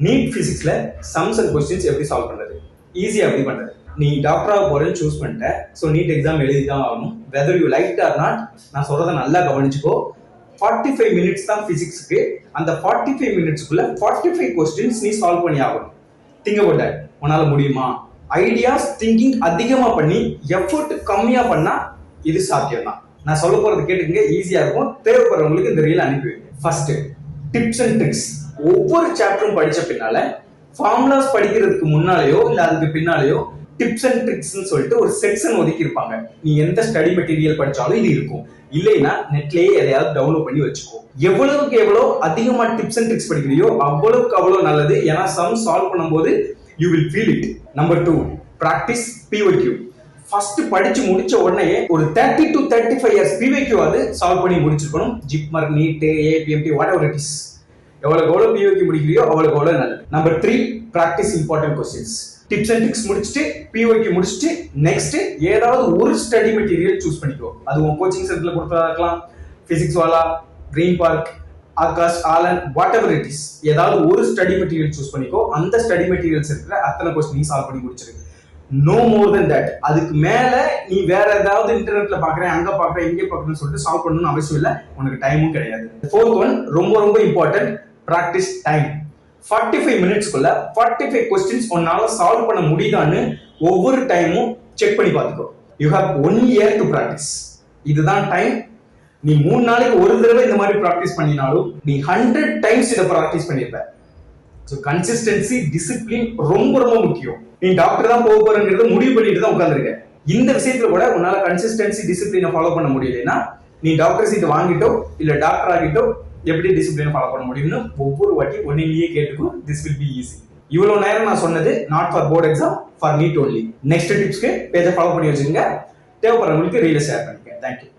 NEET பிசிக்ஸ்ல sums and questions எப்படி solve பண்றது, ஈஸியா எப்படி பண்றது. நீ டாக்டராக போறேன்னு சூஸ் பண்ணிட்ட, ஸோ நீட் எக்ஸாம் எழுதி தான் ஆகணும். Whether you like or not, நான் சொல்றதை நல்லா கவனிச்சுக்கோ. 45 மினிட்ஸ் தான் பிசிக்ஸ்க்கு. அந்த 45 மினிட்ஸ்க்குள்ள 45 கொஸ்டின்ஸ் நீ சால்வ் பண்ணி ஆகணும். Think about that. உன்னால முடியுமா? ஐடியாஸ் திங்கிங் அதிகமா பண்ணி எஃபர்ட் கம்மியா பண்ணா இது சாத்தியம் தான். நான் சொல்ல போறது கேட்டுக்கங்க, ஈஸியா இருக்கும். தேவைப்படுறவங்களுக்கு இந்த ரீல் அனுப்பி வைங்க. First, tips and tricks. ஒவ்வொரு சாப்டரும் படிச்ச பின்னால ஃபார்முலாஸ் படிக்கிறதுக்கு முன்னாலேயோ இல்ல அதுக்கு பின்னாலேயோ டிப்ஸ் அண்ட் ட்ரிக்ஸ் சொல்லிட்டு ஒரு செக்ஷன் ஒதுக்கி இருப்பாங்க. நீ எந்த ஸ்டடி மெட்டீரியல் படிச்சாலும் இது இருக்கும். இல்லைன்னா நெட்லயே எதையாவது டவுன்லோட் பண்ணி வச்சுக்கோ. எவ்வளவுக்கு எவ்வளோ அதிகமா டிப்ஸ் அண்ட் ட்ரிக்ஸ் படிக்கிறியோ அவ்வளவுக்கு அவ்வளவு நல்லது. ஏன்னா சம் சால்வ் பண்ணும்போது you will feel it. Number 2, practice PYQ. First படிச்சு முடிச்ச உடனே ஒரு 30 to 35 இயர்ஸ் PYQ அது சால்வ் பண்ணி முடிச்சிருக்கணும். JIPMER, NEET, APMT, whatever it is. எவ்வளவு எவ்வளவு PYQ முடிக்கிறியோ அவ்வளவு எவ்வளவு நல்லது. Number 3, practice important questions. Tips and tricks முடிச்சுட்டு PYQ முடிச்சுட்டு நெக்ஸ்ட் ஏதாவது ஒரு ஸ்டடி மெட்டீரியல் சூஸ் பண்ணிக்கோ. அது உன் கோச்சிங் சென்டர்ல கொடுத்ததா இருக்கலாம், Physics Wallah, Green Park, Aakash, Allen, whatever it is. ஏதாவது ஒரு ஸ்டடி மெட்டீரியல் சூஸ் பண்ணிக்கோ. அந்த ஸ்டடி மெட்டீரியல்ஸ் இருக்கிற அத்தனை கொஸ்டின் சால்வ் பண்ணி முடிச்சிருக்கு. No more then that. அதுக்கு மேல நீ வேற ஏதாவது இன்டர்நெட்ல பாக்குறேன், அங்க பாக்குறேன், இங்கே பாக்குறேன்னு சொல்லிட்டு சால்வ் பண்ணணும்னு அவசியம் இல்லை. உனக்கு டைமும் கிடையாது. 4th ஒன் ரொம்ப ரொம்ப இம்பார்ட்டன்ட், பிராக்டிஸ் டைம். 45 மினிட்ஸ்க்குள்ள 45 கொஸ்டின்ஸ் உன்னால சால்வ் பண்ண முடியுதான்னு ஒவ்வொரு டைமும் செக் பண்ணி பார்த்துக்கோ. You have 1 year to practise. இதுதான் டைம். நீ 3 நாளைக்கு ஒரு தடவை இந்த மாதிரி பிராக்டிஸ் பண்ணினாலும் நீ 100 டைம்ஸ் இதை பிராக்டிஸ் பண்ணிருப்ப. ஸோ கன்சிஸ்டன்சி, டிசிப்ளின் ரொம்ப ரொம்ப முக்கியம். நீ டாக்டர் தான் போக போறங்கிறத முடிவு பண்ணிட்டு தான் உட்காந்துருக்க. இந்த விஷயத்துல கூட உன்னால கன்சிஸ்டன்சி, டிசிப்ளினை ஃபாலோ பண்ண முடியலைன்னா நீ டாக்டர் சீட் வாங்கிட்டோ இல்ல டாக்டர் ஆகிட்டோ எப்படி டிசிப்ளினை ஃபாலோ பண்ண முடியும்னு ஒவ்வொரு வாட்டி ஒன்னிலேயே கேட்டுக்கோ. This will be easy. இவ்வளவு நேரம் நான் சொன்னது not for board exam, for NEET only. Next டிப்ஸ்க்கு பேஜை ஃபாலோ பண்ணி வச்சுக்கோங்க. தேவைப்படுறவங்களுக்கு ரீலை ஷேர் பண்ணிக்க. தேங்க்யூ.